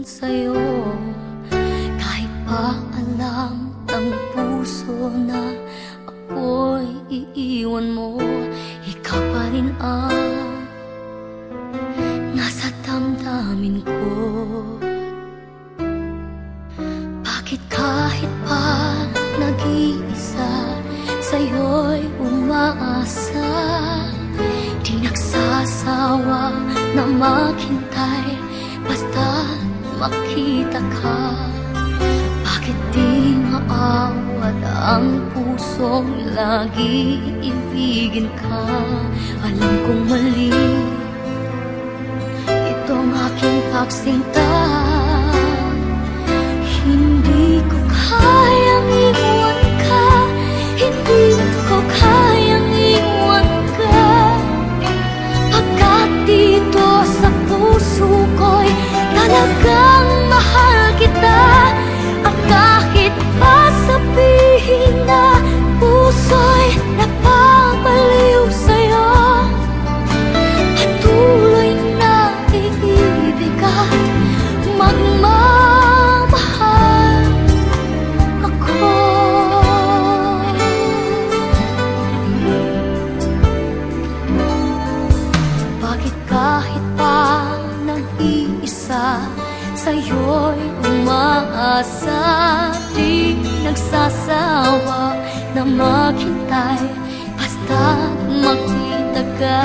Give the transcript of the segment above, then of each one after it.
sa'yo. Kahit pa alam ng puso na ako'y iiwan mo, ikaw pa rin ang nasa damdamin ko. Bakit kahit pa nag-iisa, sa'yo'y umaasa, di nagsasawa na maghintay basta makita ka. Bakit di maawat ang pusong lagi ibigin ka? Alam kong mali itong aking pagsinta. Hindi ko kayang iwan ka, hindi ko kayang iwan ka. Pagkat dito sa puso ko'y talagang mahal kita. At kahit pa sabihin na puso'y napapaliw sa'yo, patuloy na iibig at magmamahal ako. Bakit kahit pa nag-iisa, sa'yo'y umaasa, di nagsasawa na maghintay basta't makita ka.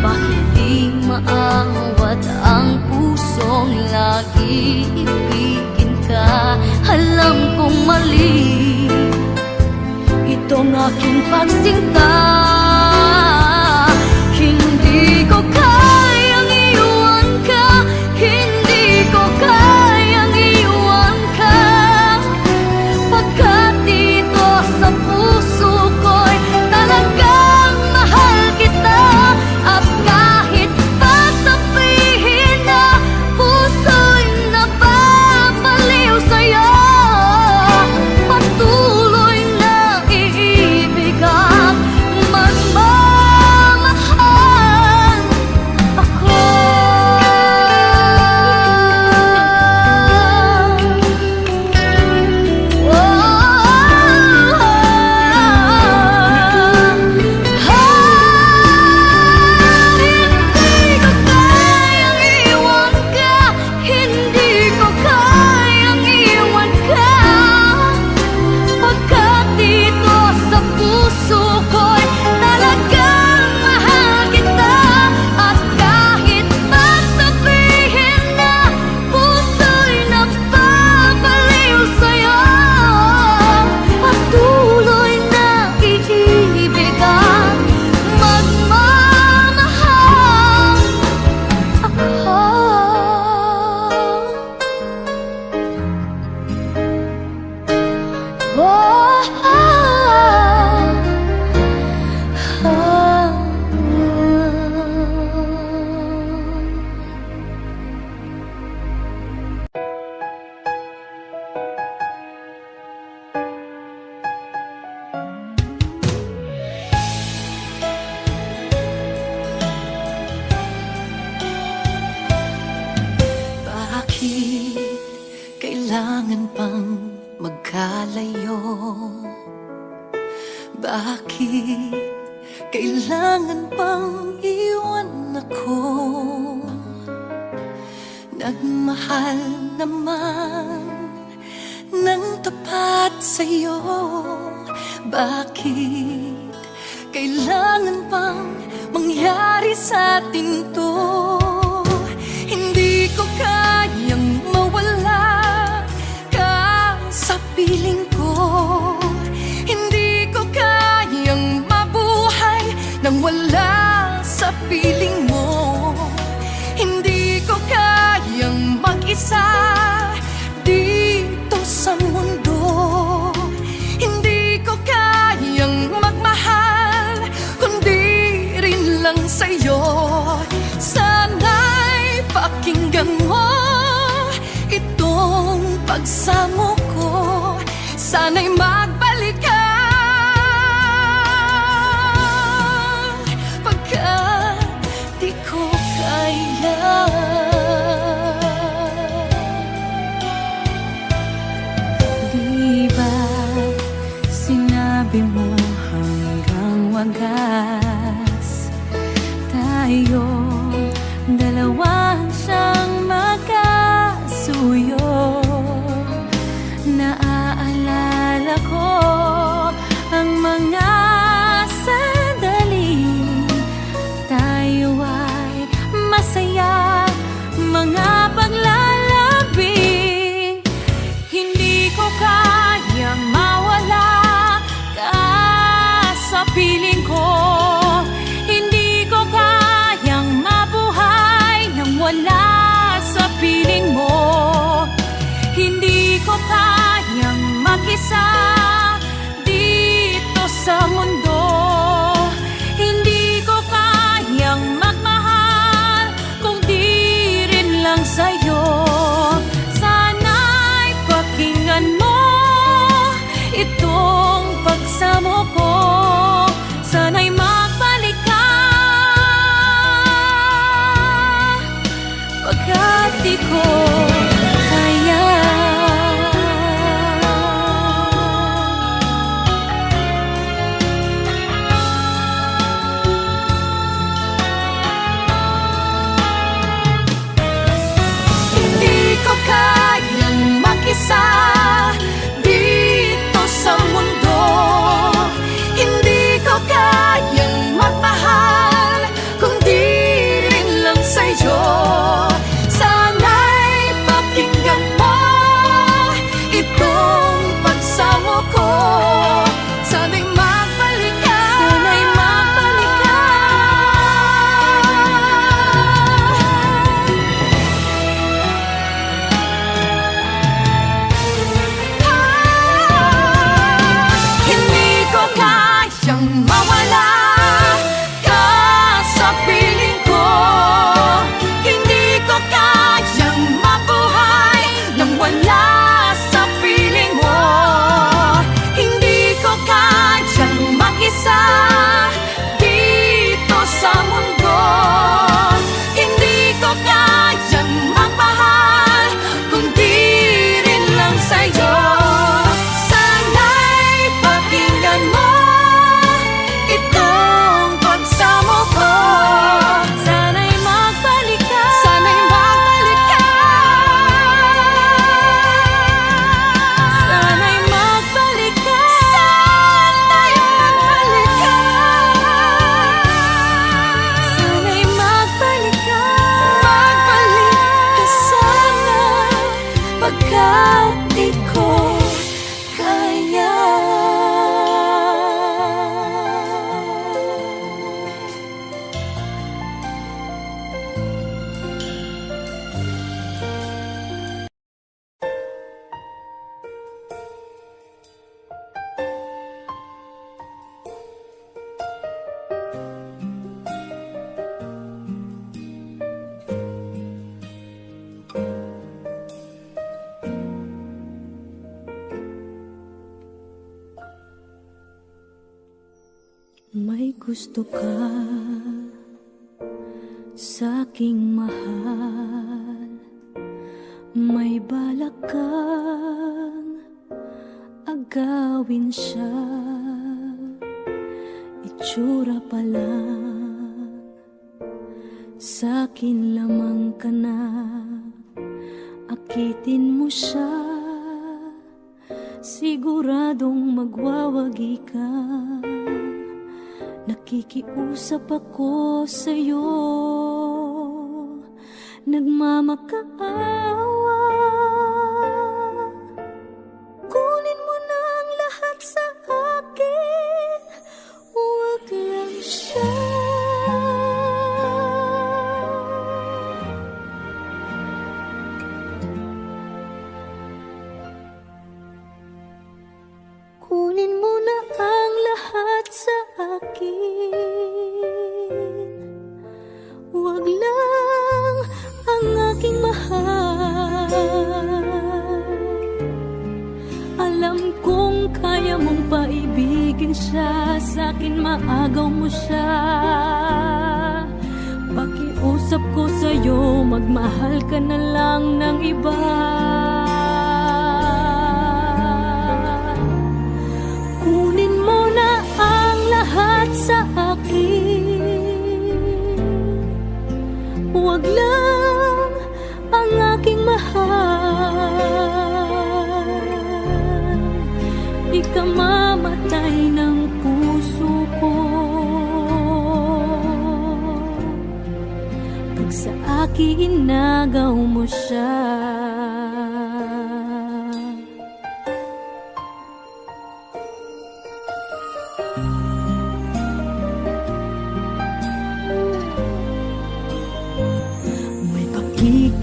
Bakit di maawat ang pusong lagi ibigin ka? Alam kong mali itong aking pagsinta. Hindi ko kayang iwan ka, hindi ko kayang iwan ka. Pagkat dito sa puso ko'y talagang mahal kita. At kahit pa sabihin na puso'y napapaliw sa'yo, patuloy na iibig at magmamahal ako. Hindi ko kayang iwan ka, pagkat dito sa puso ko'y talagang mahal kita. At kahit pa sabihin na puso'y napapaliw sa'yo, patuloy na iibig at magmamahal ako. Bakit kailangan pang magkalayo? Bakit kailangan pang iwan ako? Nagmahal naman ng tapat sa'yo. Bakit kailangan pang mangyari sa atin to? Hindi ko kayang mawala ka sa piling ko. Hindi ko kayang mabuhay nang wala sa piling mo. Hindi ko kayang mag-isa dito sa mundo. Hindi ko kayang magmahal kundi rin lang sa'yo. Sana'y pakinggan mo itong pagsamo ko. Sana'y magbalik ka, pagkat di ko kaya. mag-isa dito sa mundo. Hindi ko kayang magmahal kung di rin lang sa'yo. Sana'y pakinggan mo itong pagsamo ko. Sana'y magbalik ka. Sana'y magbalik ka. Sana'y magbalik ka. Sana'y magbalik ka. Sana'y magbalik ka. Magbalik ka sana, pagkat di ko kaya. May gusto ka sa'king mahal, may balak kang agawin siya. Itsura pa lang, sa'kin lamang ka na, akitin mo siya, siguradong magwawagi ka. Nakikiusap ako sa'yo, nagmamakaawa. Kunin mo na ang lahat sa akin, huwag lang siya. Kunin mo na ang lahat sa akin, huwag lang ang aking mahal. Alam kong kaya mong paibigin siya, sa'kin maagaw mo siya. Pakiusap ko sa'yo, magmahal ka na lang ng iba. Kunin mo na ang lahat sa akin, huwag lang ang aking mahal. Ikamamatay ng puso ko pag sa akin inagaw mo siya.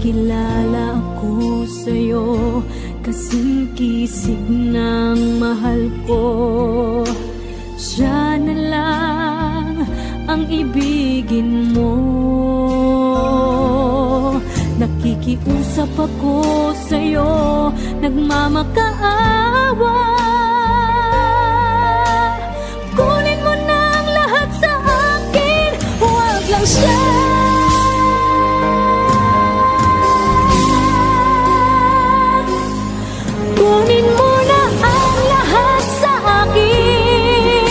Kilala ako sa'yo, kasing kisig ng mahal ko. Siya na lang ang ibigin mo. Nakikiusap ako sa'yo, nagmamakaawa. Kunin mo na ang lahat sa akin, huwag lang siya. Kunin mo na ang lahat sa akin,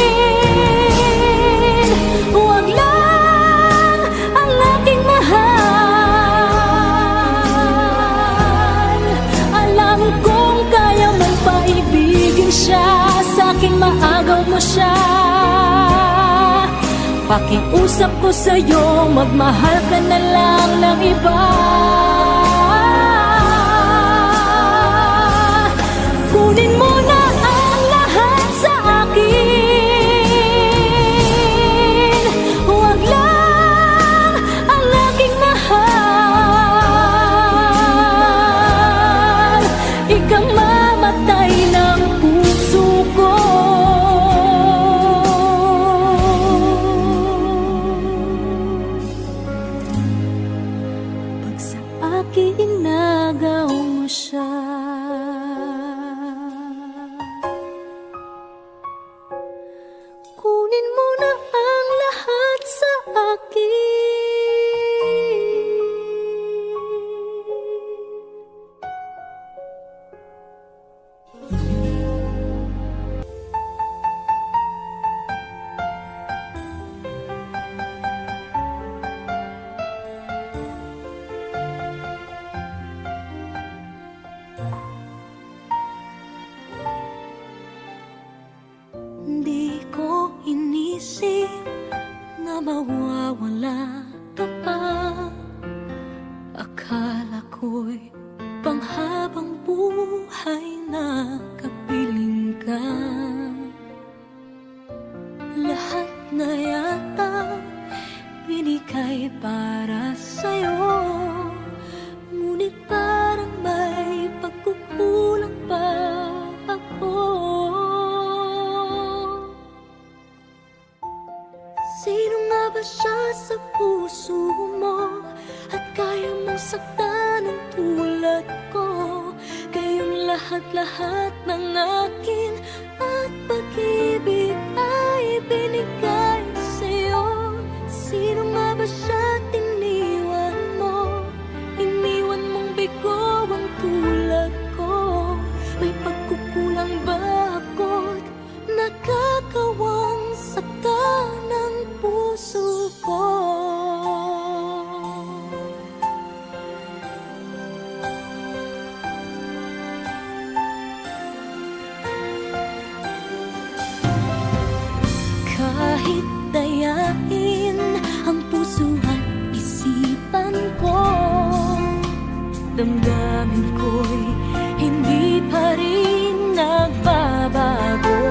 huwag lang ang aking mahal. Alam kong kaya mong paibigin siya, sa'kin maagaw mo siya. Pakiusap ko sa'yo, magmahal ka na lang ng iba. Kunin mo na ang lahat sa akin, huwag lang ang aking mahal. Ikamamatay ng puso ko pag sa akin inagaw mo siya. Kunin panghabang buhay na kapiling ka. Lahat na yata binigay para sa'yo, ngunit parang may pagkukulang pa ako. Sino nga ba siya sa puso mo at kaya mong saktan ng tulad ko? Kayong lahat-lahat ng akin at pag-ibig ay binigay sa'yo. Sino nga ba siya tiniwan mo? Iniwan mong bigo ang tulad ko. May pagkukulang ba ako't nagkakawang saktan ng puso ko? Kahit dayain ang puso at isipan ko, damdamin ko'y hindi pa rin nagbabago.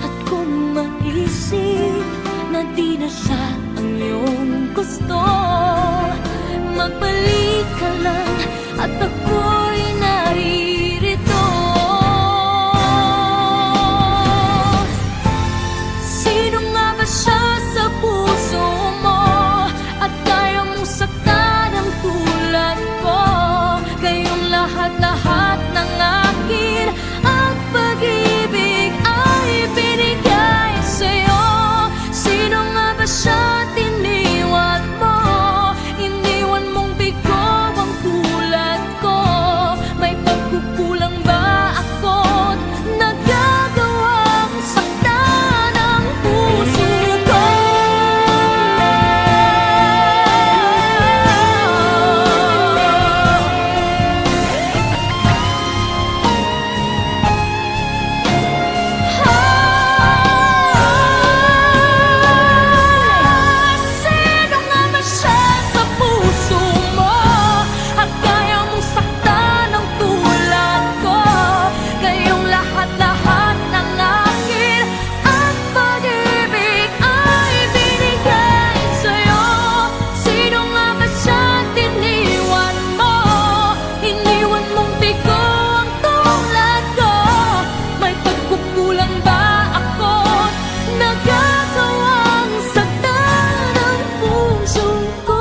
At kung maisip na di na siya ang iyong gusto, magbalik ka lang at ako'y naririto. Sino nga ba siya sa puso mo at kaya mong saktan ang tulad ko? Kayong lahat-lahat ng akin at pag-ibig ay binigay sa'yo. Sino nga ba siya tiniwan mo? Iniwan mong bigo ang tulad ko. May pagkukulang ba ako't nagagawang saktan ang puso ko? Sino nga ba siya sa puso mo at kaya mong saktan ang tulad ko? Kayong lahat-lahat ng akin at pag-ibig ay binigay sa'yo. Sino nga ba siya tiniwan mo? Iniwan mong bigo ang tulad ko. May pagkukulang ba ako't nagagawang saktan ang puso ko?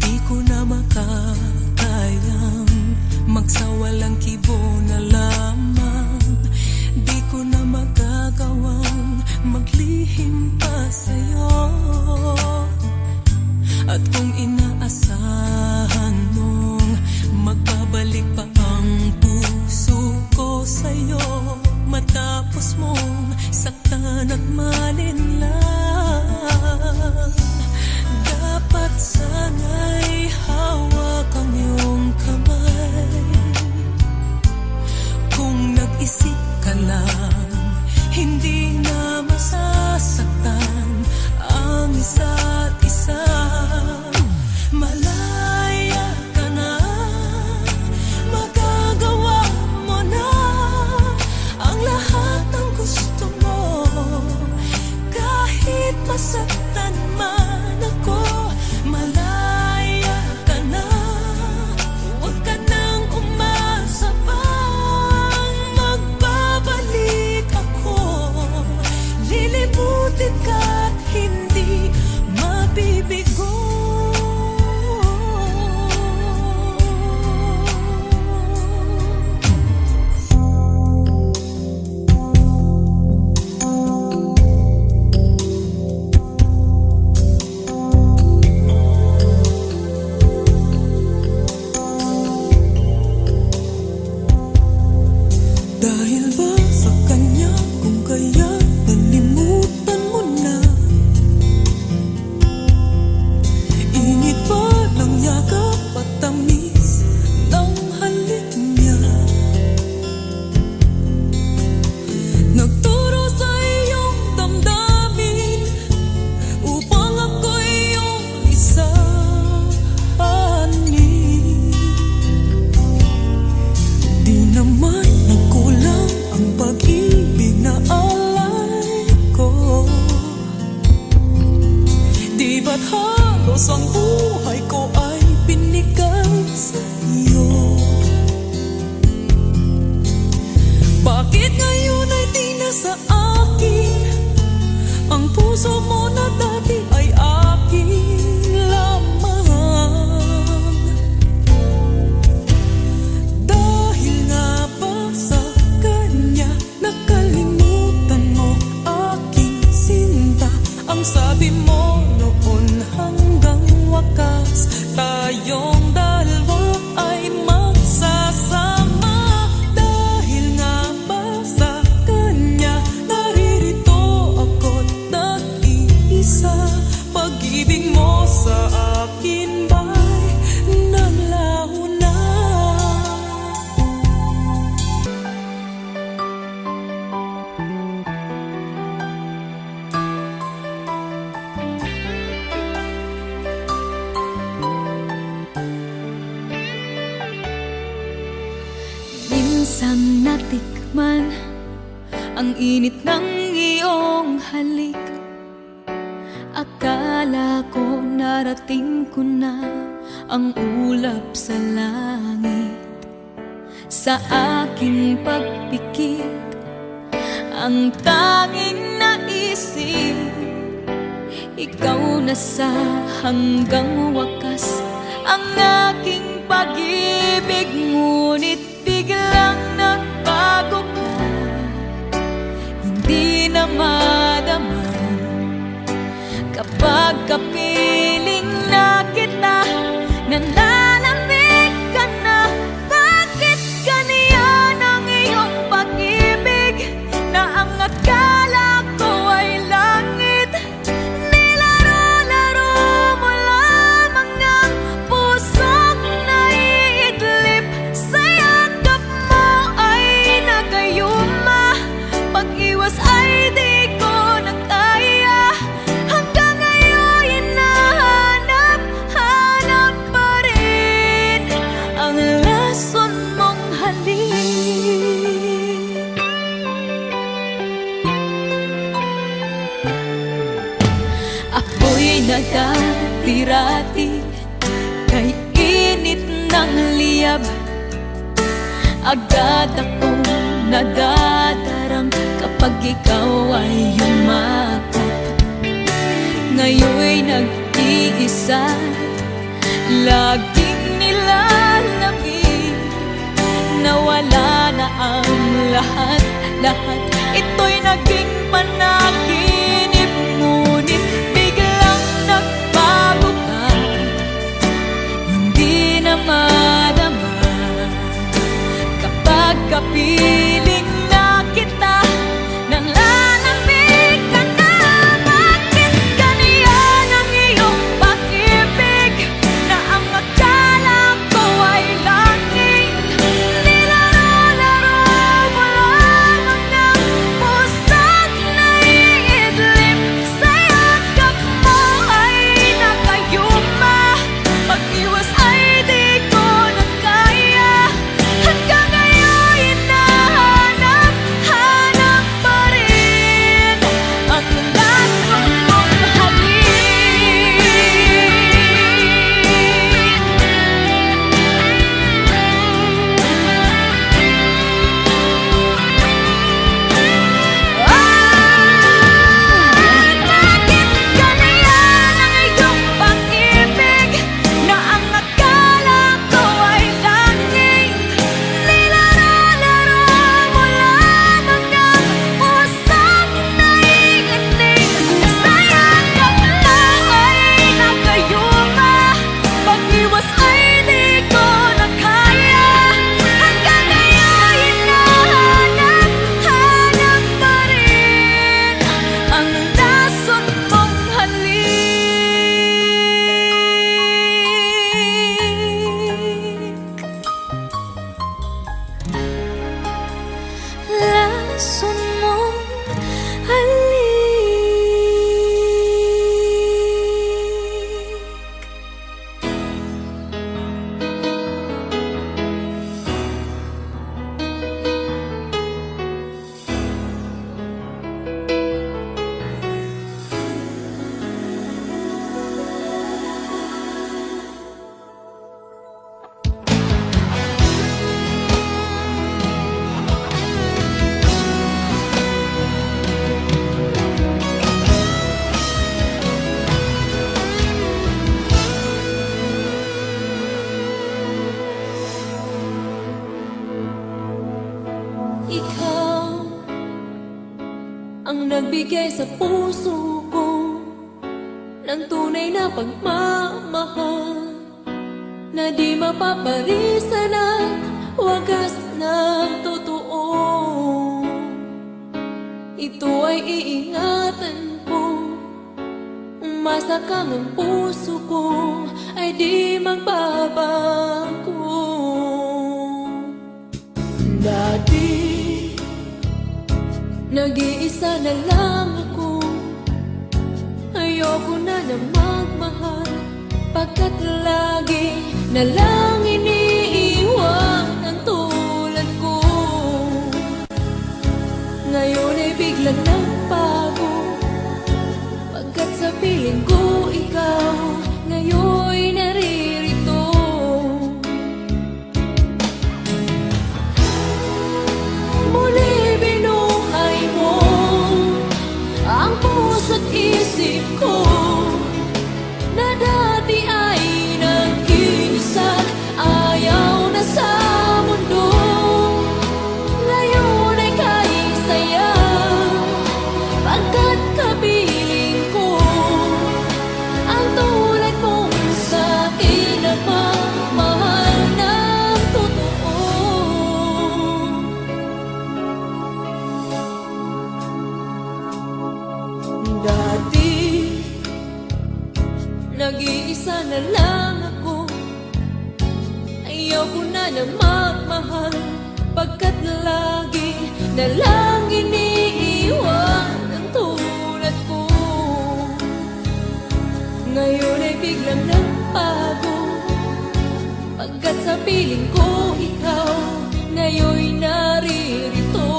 Di ko na makakayang magsawalang kibo na lamang. Di ko na magagawang maglihim pa sa'yo. At kung inaasahan mong magbabalik pa ang puso ko sa'yo, matapos mong saktan at malinlang, dapat sana'y hawak ang iyong kamay. Kung nag-isip ka lang, hindi na masasaktan ang isa't isa. Malaya puso mo na dati ay akin lamang. Dahil nga ba sa kanya nakalimutan mo aking sinta? Ang sabi mo noon hanggang wakas tayong dalawa ay magsasama. Dahil nga ba sa kanya naririto ako't nag-iisa? Pag-ibig mo sa akin ba'y naglaho na? Minsang natikman ang init ng iyong halik. Akala ko narating ko na ang ulap sa langit. Sa aking pagpikit, ang tanging naisip, ikaw na sa hanggang wakas ang aking pag-ibig. Ngunit biglang nagbago ka, hindi na madama kapag kapiling na kita. Nananamig ka na, bakit ganyan ang iyong pag-ibig? Na ang akala ko ay langit, nilaro-laro mo lamang ang pusong naiidlip. Sa yakap mo ay nagayuma, pag-iwas ay di ko na kaya. Hanggang ngayon hinahanap-hanap pa rin ang lason mong halik. Ako'y nagkatirati kay init ng liyab. Agad akong nadadarang kapag ikaw ay yumakap. Ngayon'y nag-iisa, laging nilalamig. Nawala na ang lahat-lahat, ito'y naging panaginip. Ngunit biglang nagbago ka, hindi na madama kapag kapiling na kita. Nananamig ka na, bakit ganyan ang iyong pag-ibig? Na ang akala ko ay langit, nilaro-laro mo lamang ang pusong naiidlip. Sa yakap mo ay nakayuma, pag-iwas ay di ko na kaya. Hanggang ngayon hinahanap-hanap pa rin ang lason mong halik. Bakit ganyan ang iyong pag-ibig? Na ang akala ko ay langit, nilaro-laro mo lamang ang pusong naiinig. Sa yakap mo ay nagayuma, pag-iwas ay di ko na kaya. Hanggang ngayon hinahanap-hanap pa rin ang lason mong halik. Lason mong halik. ikaw ang nagbigay sa puso ko ng tunay na pagmamahal na di mapaparisan at wagas na totoo. Ito ay iingatan ko, umasa kang ang puso ko ay di magbabago. Dati, nag-iisa na lang ako, ayoko na na magmahal, pagkat lagi na lang iniiwan ang tulad ko. Ngayon ay biglang nagbago, pagkat sa piling ko ikaw ngayon naririto. Muli binuhay mo ang puso't isip ko na dati ay nag-iisa't ayaw na sa mundo. Ngayon ay kahit saya, pagkat kapiling ko ang tulad mong sa'kin nagmamahal ng totoo. Dati, nag-iisa na lang ako, ayaw ko na na magmahal, pagkat lagi na lang iniiwan ang tulad ko. Ngayon ay biglang nagbago, pagkat sa piling ko ikaw ngayon naririto.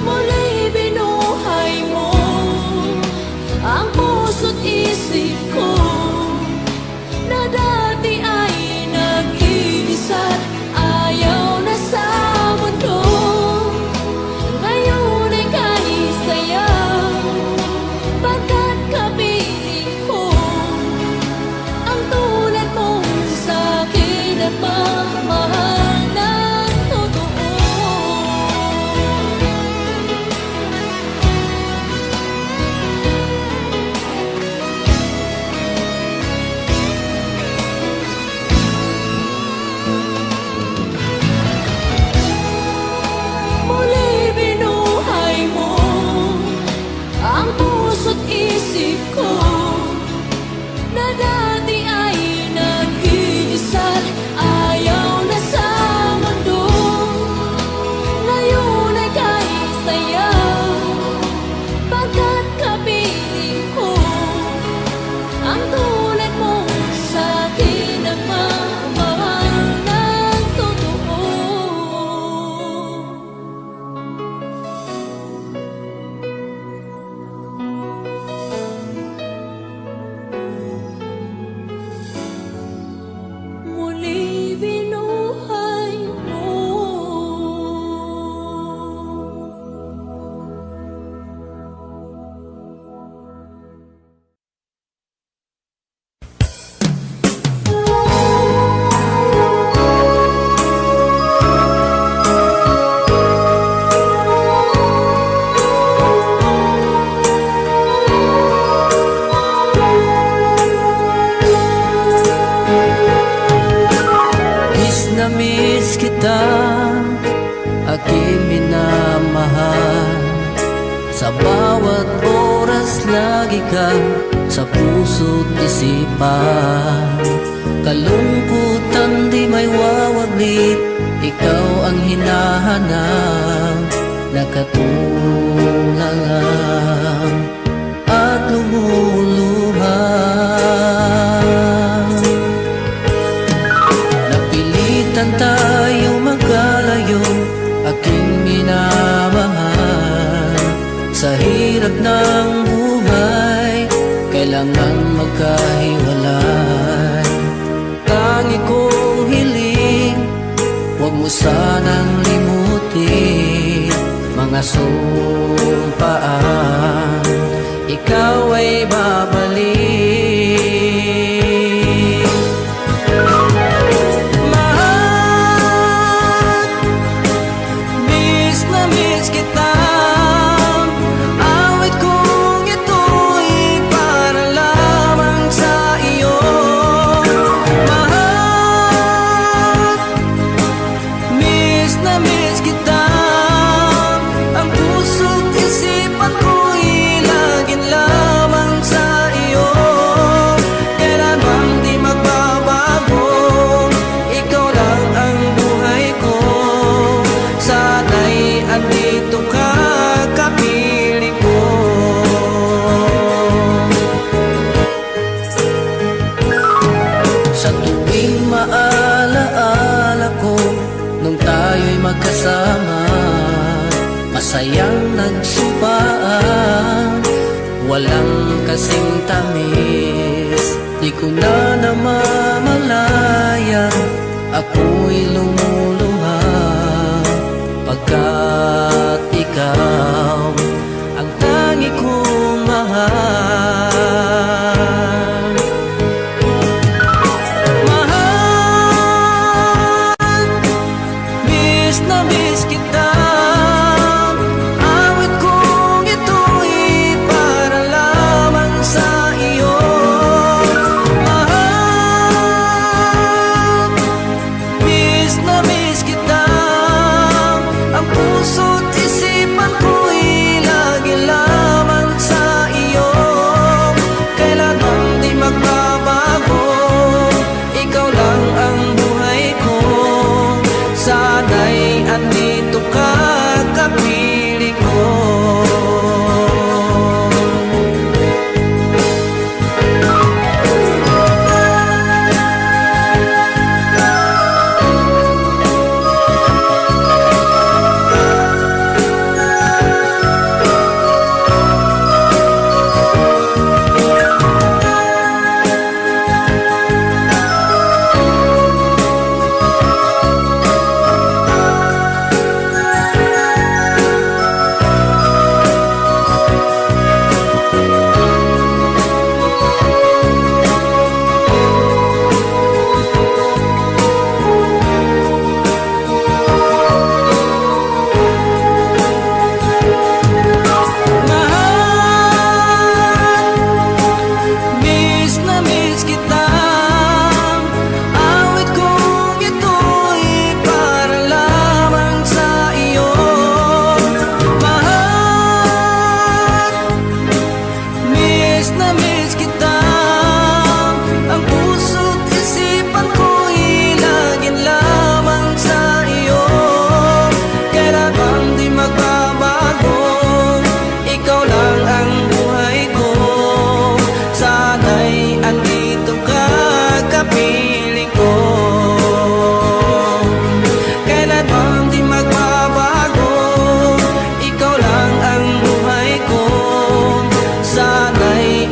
Muli binuhay mo ang puso't isip ko na dati ay nag-iisa't ayaw na sa mundo. Ngayon ay kahit saya, pagkat kapiling ko ang tulad mong sa'kin at mamahal ng totoo. Muli binuhay mo ang puso't isip ko na dati ay nag-iisa't ayaw na sa mundo. Ngayon ay kahit saya, pagkat kapiling ko ang tulad mong sa'kin nagmamahal ng totoo. Muli binuhay mo. Miss kita, aking minamahal. Sa bawat oras lagi ka sa puso't isipan. Kalungkutan di may wawaglit, ikaw ang hinahanap. Nakatulala at lumuluha. Napilitan tayo magkalayo, aking minamahal. Sa hirap ng buhay, kailangan magkahiwalay. Tangi kong hiling, huwag mo sanang limutin mga sumpaan, ikaw ay babalik. magkasama, masayang nagsupaan, walang kasing tamis. Di ko na namamalayan, ako'y lumuluha, pagkat ikaw ang tangi kong mahal. Mahal, miss na miss kita. Awit kong ito'y para lamang sa iyo. Mahal, miss na miss kita. Ang puso't isipan ko'y lagi lamang sa iyo. Kailanman di magbabago, ikaw lang ang buhay ko. Sana'y andito ka, kapiling ko.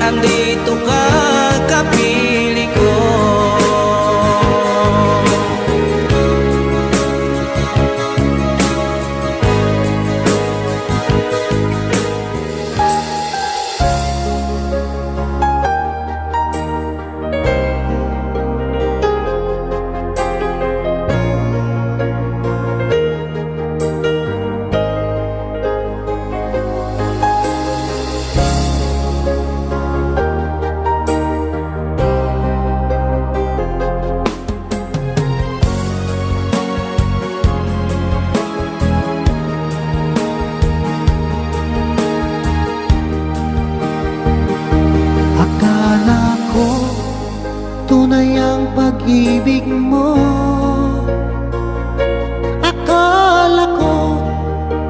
Andito ka, kapiling ko. Akala ko tunay ang pag-ibig mo. Akala ko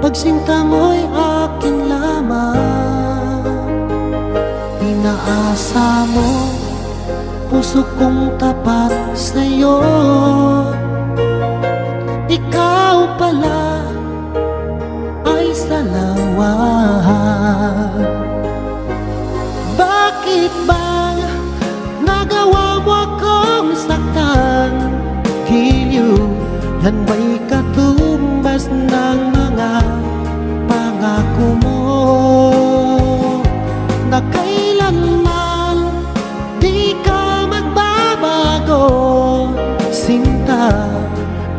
pagsinta mo'y akin lamang. Pinaasa mo puso kong tapat sa'yo. Ikaw pala ay salawan. Bakit ba nagawa mo akong saktan? Giliw, yan ba'y katumbas ng mga pangako mo? Na kailanman di ka magbabago. Sinta,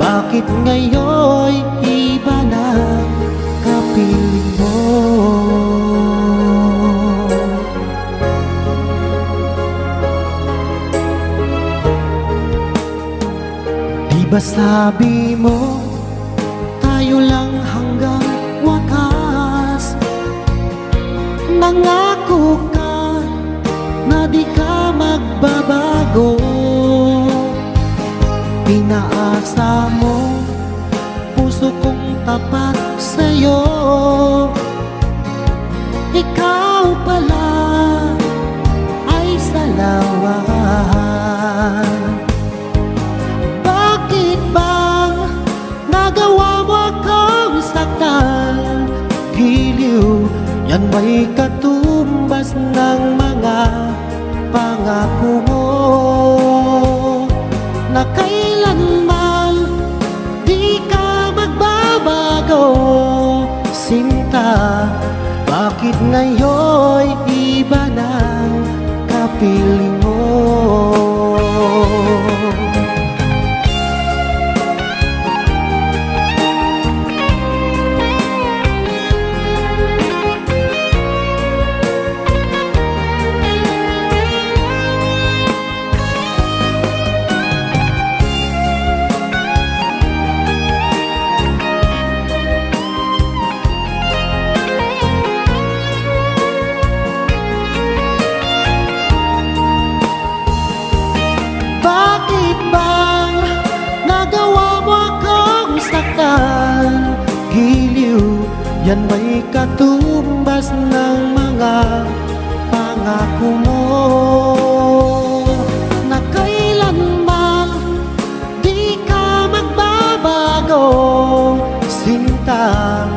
bakit ngayon'y iba na kapiling mo? Diba sabi mo, tayo lang hanggang wakas? Nangako ka na di ka magbabago. Pinaasa mo puso kong tapat sa'yo. Ikaw pala ay salawan. Bakit bang nagawa mo ako may katumbas ng mga pangako mo na kailanman di ka magbabago, sinta. Bakit ngayon'y iba ng kapiling mo? Bakit bang nagawa mo akong saktan? Giliw, yan may katumbas ng mga pangako mo na kailanman di ka magbabago, sinta.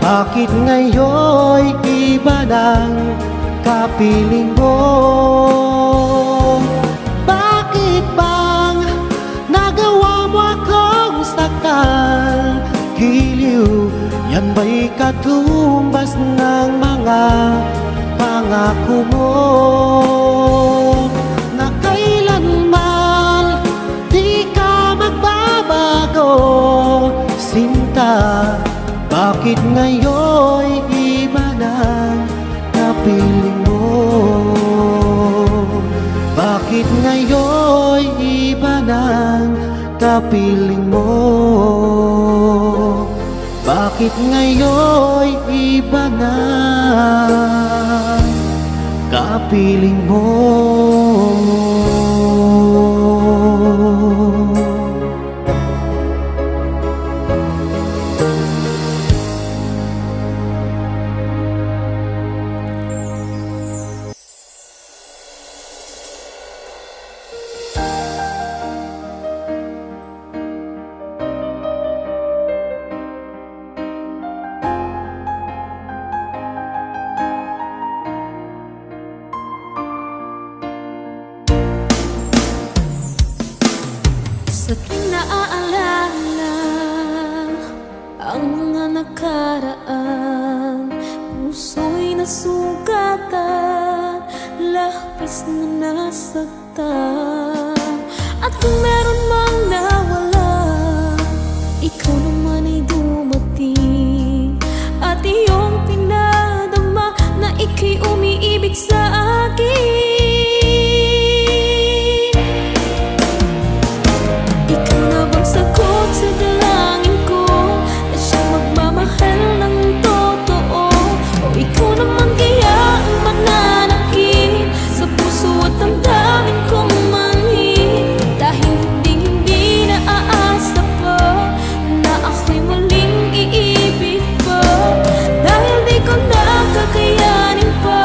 Bakit ngayon'y iba ng kapiling mo? Bakit bang nagawa mo akong saktan? Giliw, yan ba'y katumbas ng mga pangako mo na kailanman di ka magbabago, sinta. Bakit ngayon'y iba ng kapiling mo? Bakit ngayon'y iba ng kapiling mo? Bakit ngayon'y iba ng kapiling mo? Sa tuwing naaalala ang mga nakaraan, puso'y nasugatan, labis na nasaktan. At kung meron mang nawala, ikaw naman ay dumating at iyong pinadama na ika'y umiibig sa akin. Sagot sa dalangin ko na siyang magmamahal ng totoo. O ikaw naman kaya ang mananakit sa puso at damdamin kong manhid. Dahil hindi na aasa pa na ako'y muling iibig pa. Dahil di ko na kakayanin pa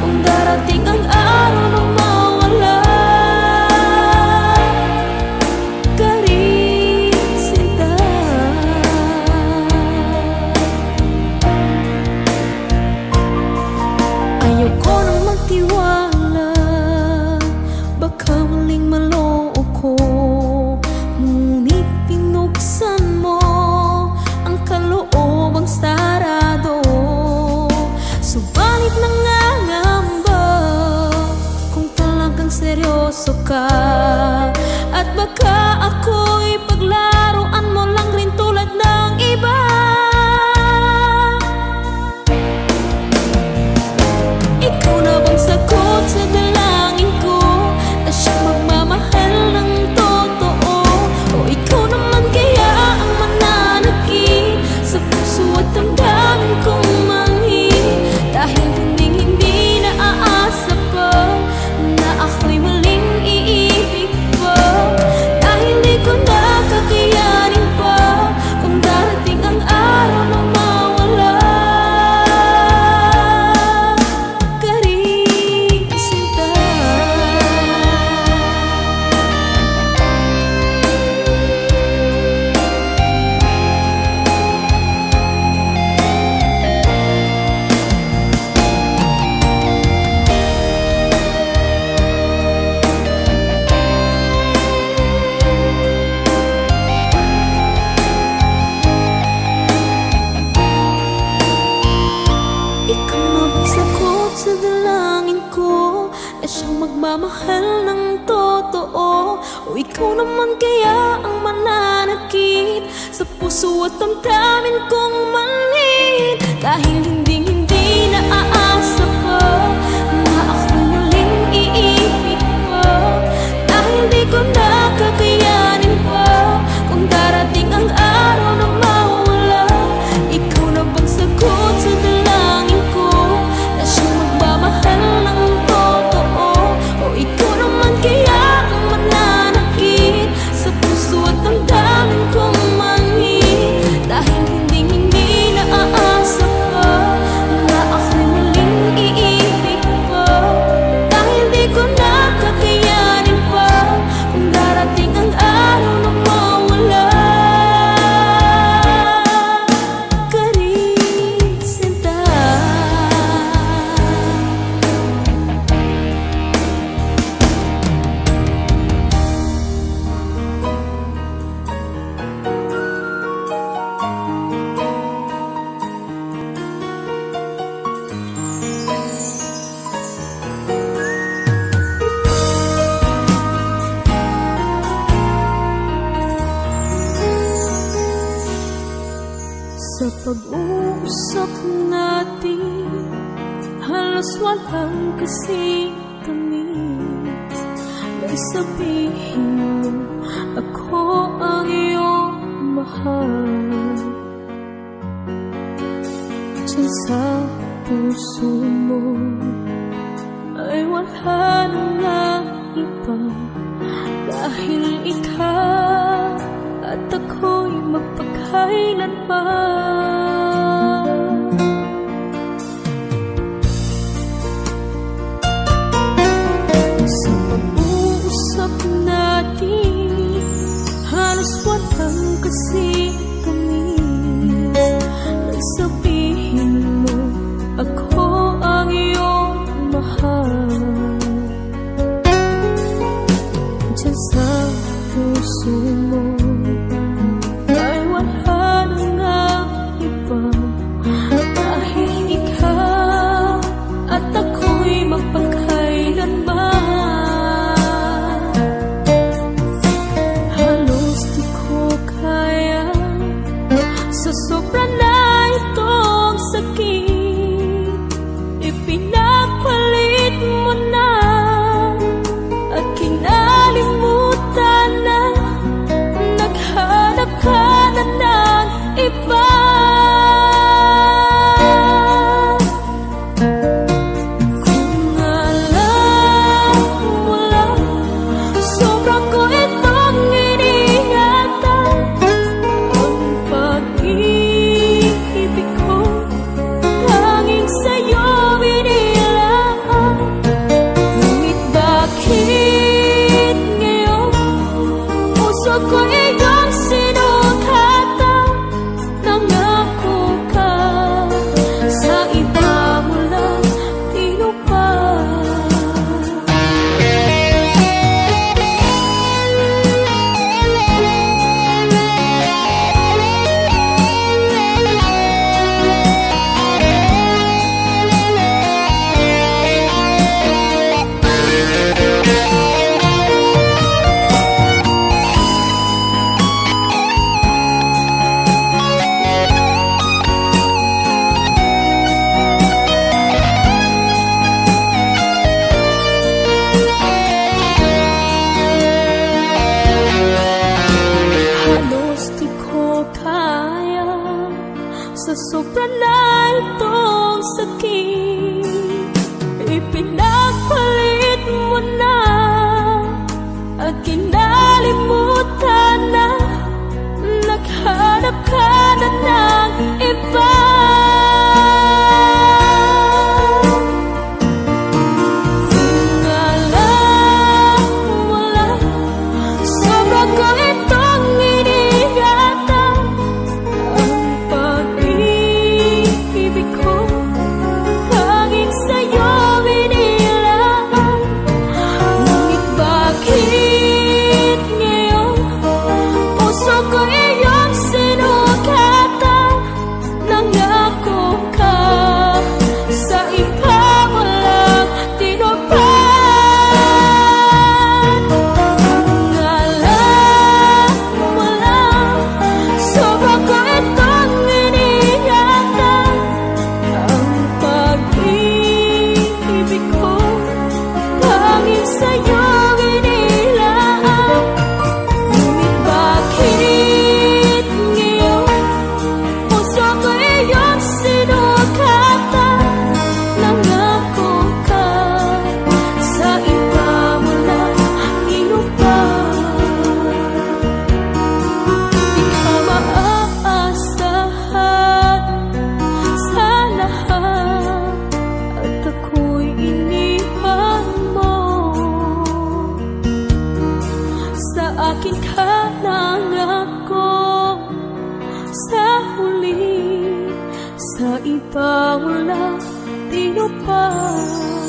kung darating ang araw ikaw naman kaya ang mananakit sa puso at damdamin kong manhid. Dahil hindi na aasa pa na ako muling iibig pa. Dahil di ko nakakayanin pa kung darating ang araw na mawala. Ikaw na bang sagot sa dalangin ko na siyang magmamahal ng totoo? O ikaw naman kaya ang mananakit sa puso at damdamin kong manhid. Dahil hindi na aasa pa na ako'y muling iibig pa. Dahil di ko nakakayanin pa kung darating ang araw na mawala ka rin, sinta. Sa pag-uusap natin, halos walang kasing tamis. May sabihin mo, ako ang iyong mahal. Diyan sa puso mo ay wala na nga iba. Dahil ikaw at ako'y magpakailanman. Sa pag-uusap natin, halos walang kasing tamis. Nagsabihin mo, ako ang iyong mahal. Diyan sa puso mo ay wala na nga iba. Dahil ikaw at ako'y magpakailanman. Halos di ko kaya sa sobra na itong sakit. Ipinapalit mo na at kinalimutan na. Naghanap ka na ng iba. Kung alam mo lang, sobra ko itong iniingatan. Ang pag-ibig ko tanging sa'yo binilaan. Ngunit bakit ngayon puso ko iyong sinukatan? Nangako ka sa iba mo lang tinupad. akin ka nangako. Sa huli, sa iba wala tinupad.